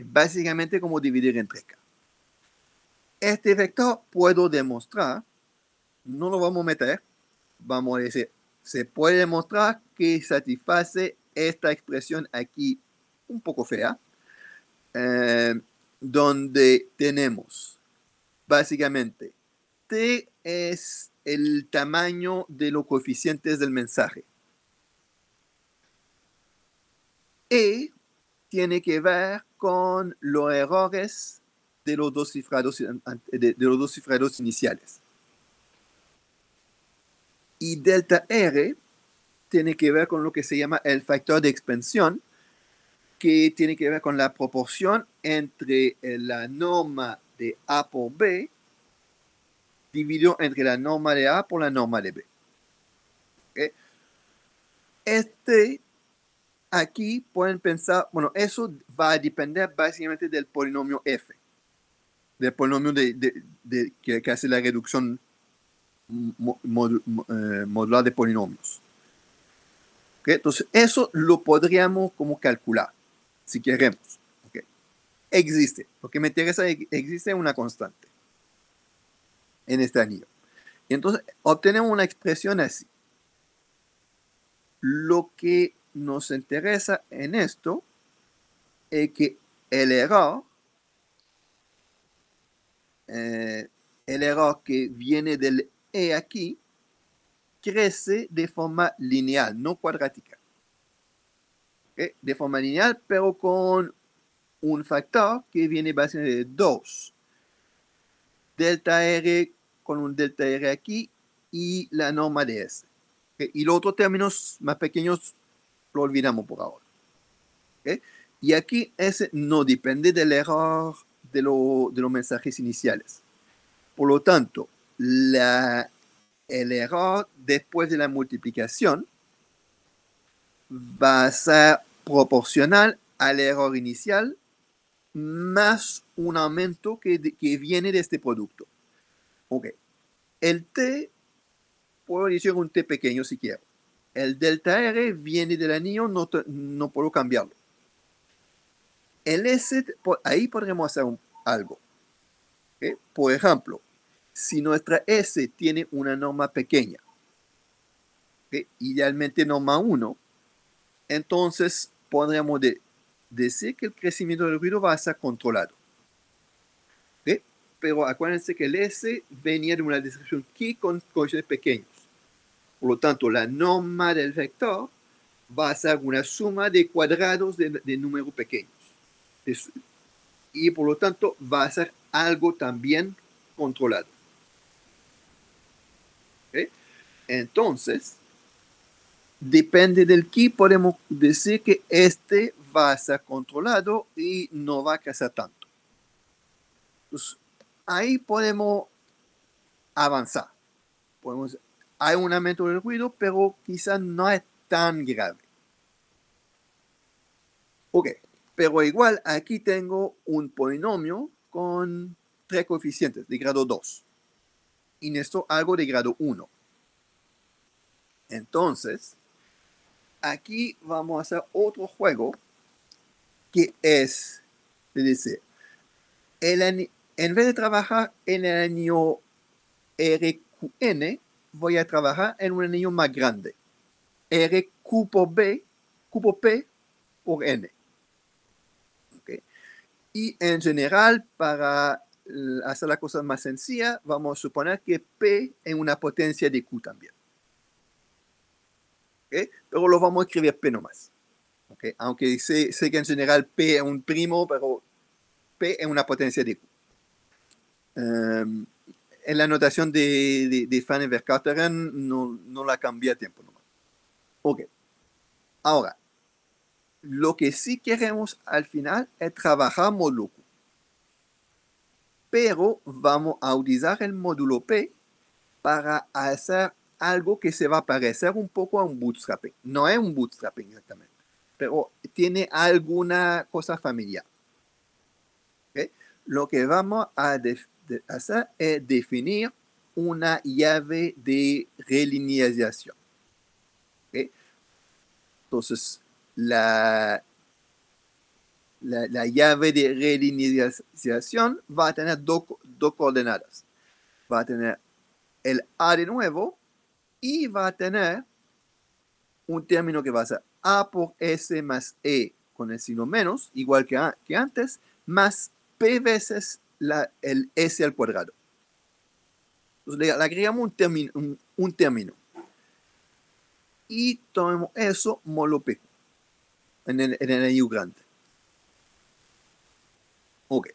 básicamente como dividir entre K. Este vector puedo demostrar, no lo vamos a meter, vamos a decir, se puede demostrar que satisface esta expresión aquí un poco fea, donde tenemos básicamente T es el tamaño de los coeficientes del mensaje. E tiene que ver con los errores de los dos cifrados, de los dos cifrados iniciales. Y delta R tiene que ver con lo que se llama el factor de expansión, que tiene que ver con la proporción entre la norma de A por B dividido entre la norma de A por la norma de B. ¿Okay? Aquí pueden pensar, bueno, eso va a depender básicamente del polinomio F, del polinomio que hace la reducción modular de polinomios. ¿Okay? Entonces, eso lo podríamos como calcular, si queremos. ¿Okay? Existe. Lo que me interesa es que existe una constante en este anillo. Y entonces, obtenemos una expresión así. Lo que nos interesa en esto es que el error que viene del E aquí crece de forma lineal, no cuadrática. ¿Okay? De forma lineal, pero con un factor que viene básicamente de 2. Delta R con un delta R aquí y la norma de S. ¿Okay? Y los otros términos más pequeños lo olvidamos por ahora. ¿Okay? Y aquí S no depende del error de los mensajes iniciales. Por lo tanto, el error después de la multiplicación va a ser proporcional al error inicial más un aumento que viene de este producto. Ok. El T, puedo decir un T pequeño si quiero. El delta R viene del anillo, no puedo cambiarlo. El S, ahí podremos hacer algo. ¿Okay? Por ejemplo, si nuestra S tiene una norma pequeña, ¿okay? Idealmente norma 1, entonces podríamos decir que el crecimiento del ruido va a ser controlado. ¿Okay? Pero acuérdense que el S venía de una descripción Q con coeficientes pequeños. Por lo tanto, la norma del vector va a ser una suma de cuadrados de números pequeños. Y por lo tanto va a ser algo también controlado. ¿Okay? Entonces, depende del key, podemos decir que este va a ser controlado y no va a crecer tanto. Entonces, ahí podemos avanzar. Hay un aumento del ruido, pero quizás no es tan grave. Ok, pero igual aquí tengo un polinomio con 3 coeficientes de grado 2. Y esto algo de grado 1. Entonces, aquí vamos a hacer otro juego que es decir, en vez de trabajar en el anillo RQN, voy a trabajar en un anillo más grande. RQ por B, Q por P por N. ¿Okay? Y en general, para hacer la cosa más sencilla, vamos a suponer que P es una potencia de Q también. ¿Okay? Pero lo vamos a escribir P nomás. ¿Okay? Aunque sé que en general P es un primo, pero P es una potencia de Q. En la notación de Fanny-Vercauteren no la cambié a tiempo nomás. Ok. Ahora, lo que sí queremos al final es trabajar módulo Q. Pero vamos a utilizar el módulo P para hacer algo que se va a parecer un poco a un bootstrapping. No es un bootstrapping exactamente, pero tiene alguna cosa familiar. ¿Okay? Lo que vamos a hacer es definir una llave de relinealización. ¿Okay? Entonces, la llave de relinealización va a tener dos coordenadas. Va a tener el A de nuevo y va a tener un término que va a ser A por S más E con el signo menos, igual que antes, más P veces el S al cuadrado. Entonces le agregamos un término. Y tomemos eso módulo P en el anillo grande. Ok.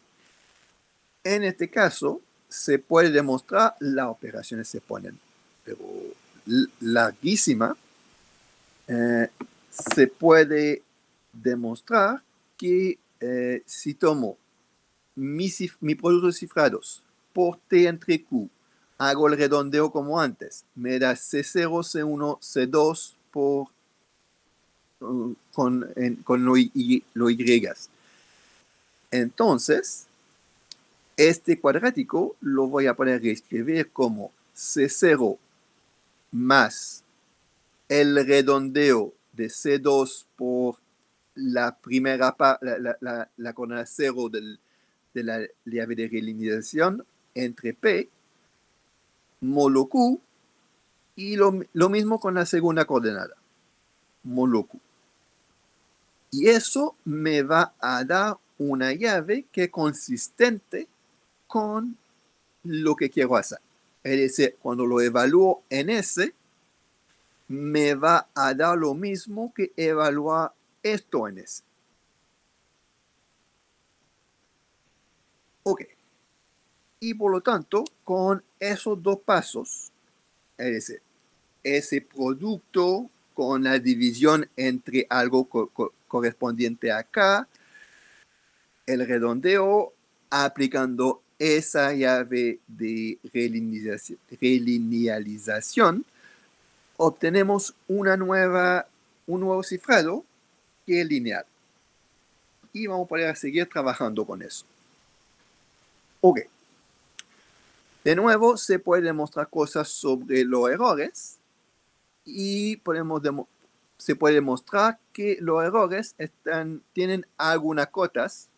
En este caso, se puede demostrar, las operaciones se ponen pero larguísima. Se puede demostrar que si tomo mis productos cifrados por T entre Q, hago el redondeo como antes, me da C0, C1, C2 con lo Y. Entonces, este cuadrático lo voy a poder reescribir como C0 más el redondeo de C2 por la primera la coordenada 0 de la llave de relinealización entre P, módulo Q, y lo mismo con la segunda coordenada, módulo Q. Y eso me va a dar una llave que es consistente con lo que quiero hacer. Es decir, cuando lo evalúo en S, me va a dar lo mismo que evaluar esto en S. Ok. Y por lo tanto, con esos dos pasos, es decir, ese producto con la división entre algo correspondiente acá, el redondeo, aplicando esa llave de relinealización, obtenemos un nuevo cifrado que es lineal. Y vamos a poder seguir trabajando con eso. Ok. De nuevo, se puede demostrar cosas sobre los errores y se puede demostrar que los errores tienen algunas cotas,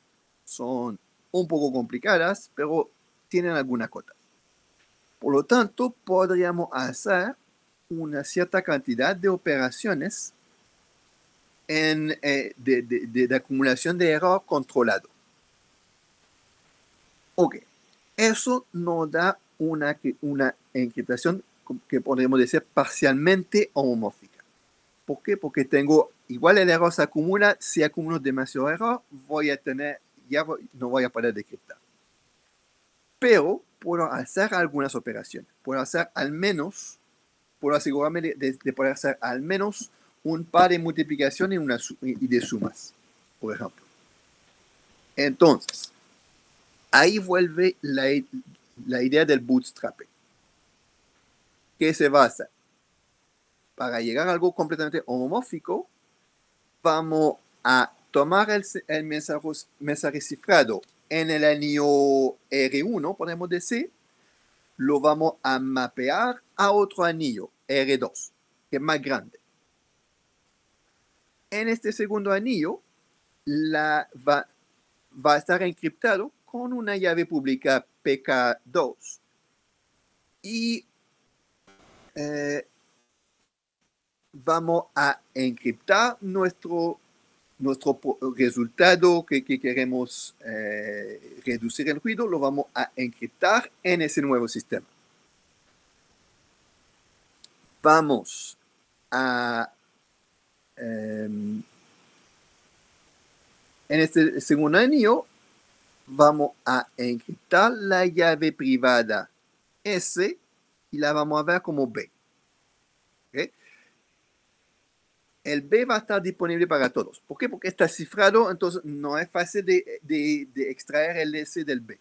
son un poco complicadas, pero tienen algunas cotas. Por lo tanto, podríamos hacer una cierta cantidad de operaciones de acumulación de error controlado. Ok, eso nos da una encriptación que podríamos decir parcialmente homomórfica. ¿Por qué? Porque tengo, igual el error se acumula, si acumulo demasiado error, voy a tener, no voy a poder decriptar. Pero puedo hacer algunas operaciones. Puedo hacer al menos, puedo asegurarme de poder hacer al menos un par de multiplicaciones y de sumas, por ejemplo. Entonces, ahí vuelve la idea del bootstrapping, que se basa, para llegar a algo completamente homomórfico, vamos a tomar el mensaje cifrado en el anillo R1, podemos decir, lo vamos a mapear a otro anillo, R2, que es más grande. En este segundo anillo, va a estar encriptado con una llave pública PK2 y vamos a encriptar nuestro resultado que queremos reducir el ruido, lo vamos a encriptar en ese nuevo sistema. Vamos a en este segundo anillo vamos a encriptar la llave privada S y la vamos a ver como B. ¿Okay? El B va a estar disponible para todos. ¿Por qué? Porque está cifrado, entonces no es fácil de extraer el S del B.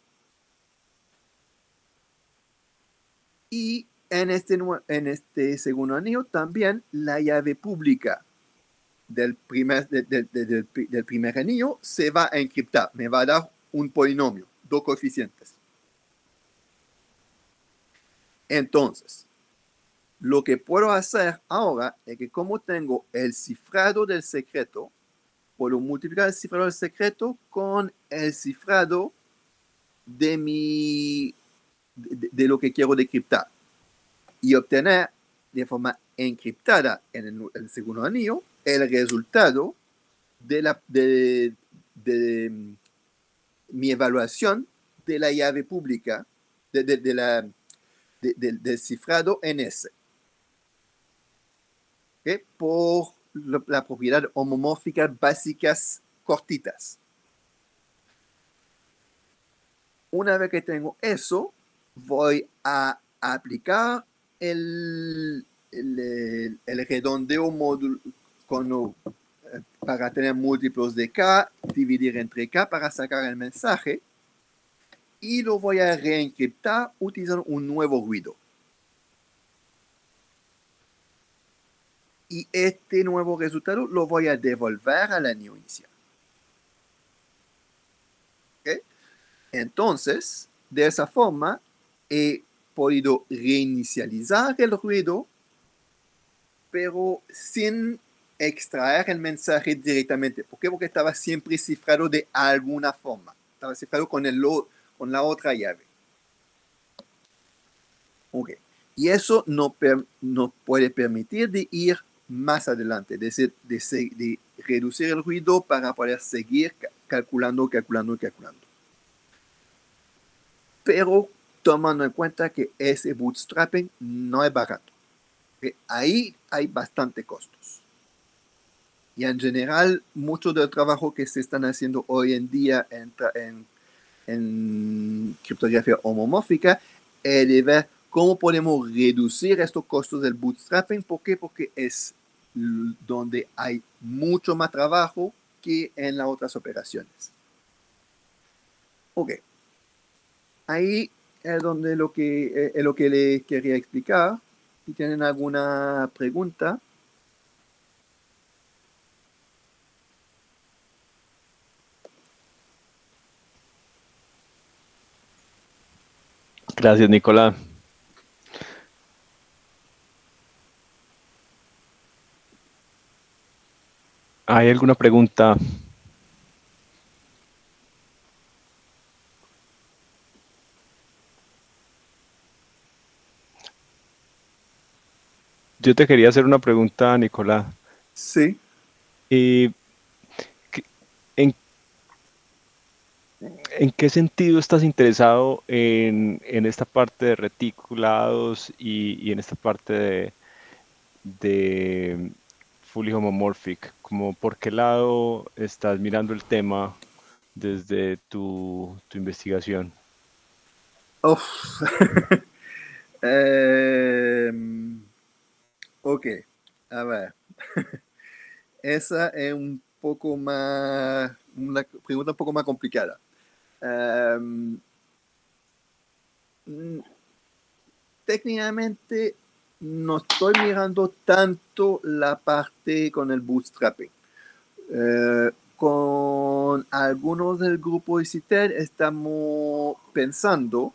Y en este segundo anillo también la llave pública del primer anillo se va a encriptar. Me va a dar un polinomio, dos coeficientes. Entonces, lo que puedo hacer ahora es que como tengo el cifrado del secreto, puedo multiplicar el cifrado del secreto con el cifrado de lo que quiero decriptar y obtener de forma encriptada en el segundo anillo el resultado de mi evaluación de la llave pública del cifrado en S. ¿Okay? Por la propiedad homomórfica básicas cortitas. Una vez que tengo eso, voy a aplicar el redondeo módulo para tener múltiplos de K, dividir entre K para sacar el mensaje y lo voy a reencriptar utilizando un nuevo ruido. Y este nuevo resultado lo voy a devolver al anillo inicial. ¿Okay? Entonces, de esa forma, he podido reinicializar el ruido, pero sin extraer el mensaje directamente. ¿Por qué? Porque estaba siempre cifrado de alguna forma. Estaba cifrado con la otra llave. Okay. Y eso nos puede permitir de ir más adelante, de reducir el ruido para poder seguir calculando. Pero tomando en cuenta que ese bootstrapping no es barato. ¿Okay? Ahí hay bastante costos. Y en general, mucho del trabajo que se están haciendo hoy en día en criptografía homomórfica es de ver cómo podemos reducir estos costos del bootstrapping. ¿Por qué? Porque es donde hay mucho más trabajo que en las otras operaciones. Ok. Ahí es donde lo que le quería explicar. Si tienen alguna pregunta. Gracias, Nicolás. ¿Hay alguna pregunta? Yo te quería hacer una pregunta, Nicolás. Sí. ¿En qué sentido estás interesado en esta parte de reticulados y en esta parte de fully homomorphic? Como por qué lado estás mirando el tema desde tu investigación? Uf. Ok, a ver. Esa es un poco más, una pregunta un poco más complicada. Em, mm, Técnicamente no estoy mirando tanto la parte con el bootstrapping. Con algunos del grupo ICITER estamos pensando,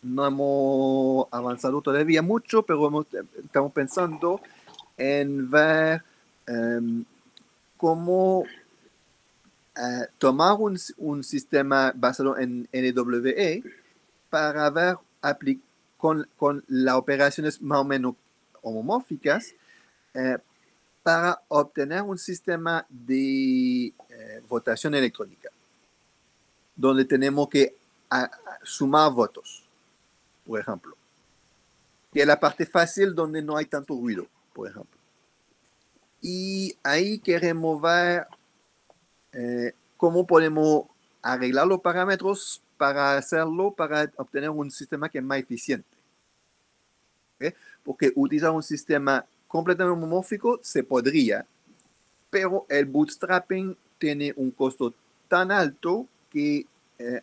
no hemos avanzado todavía mucho, pero estamos pensando en ver cómo tomar un sistema basado en NWE para ver con las operaciones más o menos homomórficas eh, para obtener un sistema de votación electrónica, donde tenemos que sumar votos, por ejemplo. Que es la parte fácil donde no hay tanto ruido, por ejemplo. Y ahí queremos ver cómo podemos arreglar los parámetros para hacerlo, para obtener un sistema que es más eficiente. ¿Okay? Porque utilizar un sistema completamente homomórfico se podría, pero el bootstrapping tiene un costo tan alto que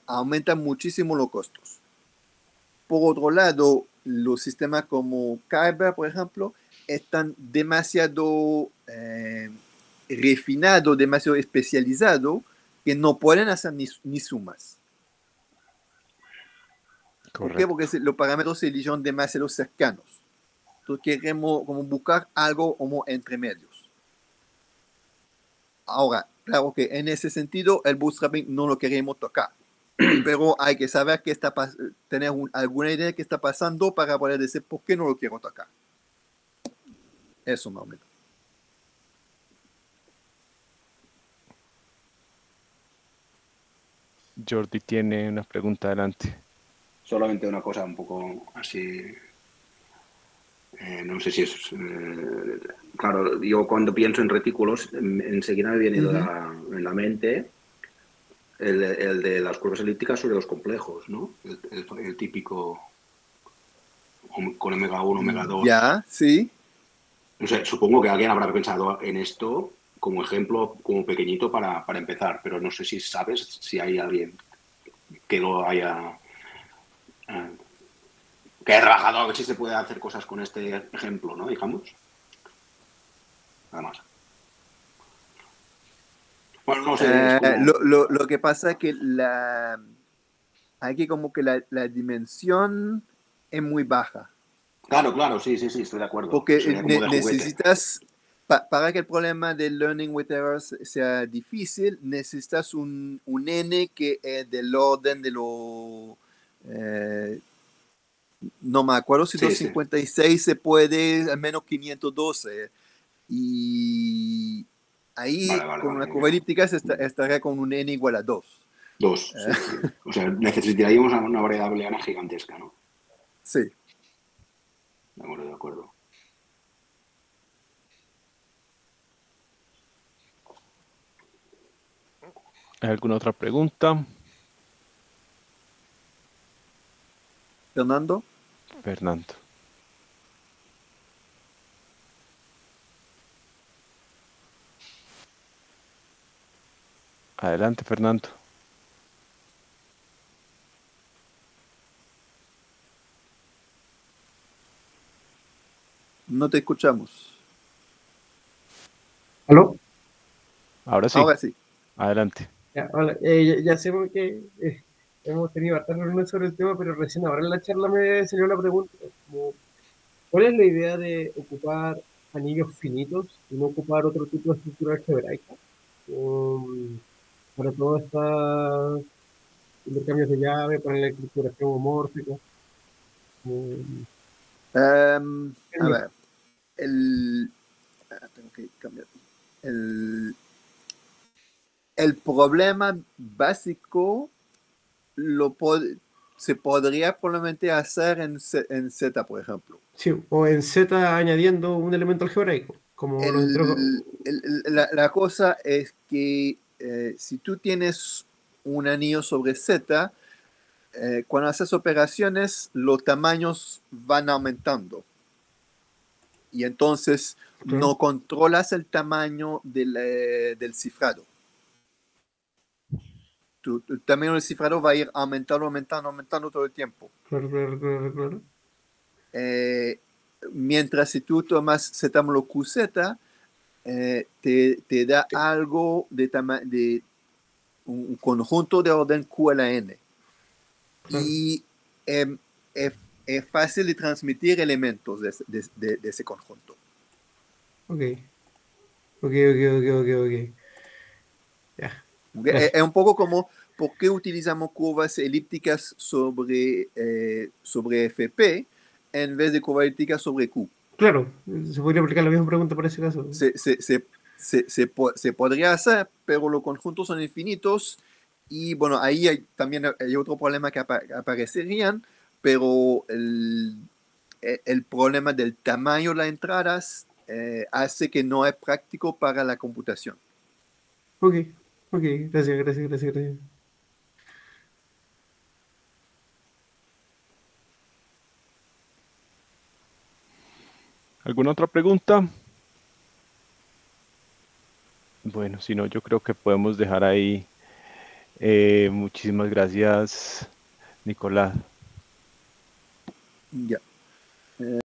aumenta muchísimo los costos. Por otro lado, los sistemas como Kyber, por ejemplo, están demasiado refinados, demasiado especializados, que no pueden hacer ni sumas. ¿Por qué? Porque Correcto. los parámetros se eligen demasiado cercanos. Entonces queremos como buscar algo como entre medios. Ahora, claro que en ese sentido el bootstrapping no lo queremos tocar, pero hay que saber qué está tener alguna idea de qué está pasando para poder decir por qué no lo quiero tocar. Eso más o menos. Jordi tiene una pregunta adelante. Solamente una cosa un poco así, no sé si es... claro, yo cuando pienso en retículos, enseguida me viene en la mente el de las curvas elípticas sobre los complejos, ¿no? El típico con omega 1, omega 2. Ya, sí. No sé, supongo que alguien habrá pensado en esto como ejemplo, como pequeñito para empezar, pero no sé si sabes si hay alguien que lo haya... que haya trabajado, a ver si se puede hacer cosas con este ejemplo, ¿no? Digamos. Nada más. Bueno, no sé, es como... Lo que pasa es que aquí como que la dimensión es muy baja. Claro, sí, estoy de acuerdo. Porque Sería como de juguete. necesitas, para que el problema de learning with errors sea difícil, necesitas un n que es del orden de lo... no me acuerdo si Sí. 256 se puede, al menos 512. Y ahí con una curva elíptica estaría con un n igual a 2. 2, sí. O sea, necesitaríamos una variedad booleana gigantesca, ¿no? Sí. De acuerdo. ¿Hay alguna otra pregunta? Fernando. Fernando. Adelante, Fernando. No te escuchamos. ¿Aló? Ahora sí. Ahora sí. Adelante. Ya, hola. Ya sé que hemos tenido hartas reuniones sobre el tema, pero recién ahora en la charla me salió la pregunta, como, ¿cuál es la idea de ocupar anillos finitos y no ocupar otro tipo de estructura algebraica? Para todos estos intercambios de llave, para la estructuración homórfica. A ver, tengo que cambiar. El problema básico se podría probablemente hacer en Z, por ejemplo. Sí, o en Z añadiendo un elemento algebraico, como lo entró. La cosa es que si tú tienes un anillo sobre Z, cuando haces operaciones, los tamaños van aumentando. Y entonces no controlas el tamaño del cifrado. El tamaño del cifrado va a ir aumentando todo el tiempo. Claro. Mientras si tú tomas ZMLOQZ, te da algo de un conjunto de orden QLN. Claro. Y es fácil de transmitir elementos de ese conjunto. Ok. Ya. Es un poco como por qué utilizamos curvas elípticas sobre FP en vez de curvas elípticas sobre Q. Claro, se podría aplicar la misma pregunta para ese caso. Se podría hacer, pero los conjuntos son infinitos y bueno, ahí también hay otro problema que aparecerían, pero el problema del tamaño de las entradas hace que no es práctico para la computación. Ok, gracias. ¿Alguna otra pregunta? Bueno, si no, yo creo que podemos dejar ahí. Muchísimas gracias, Nicolás. Ya.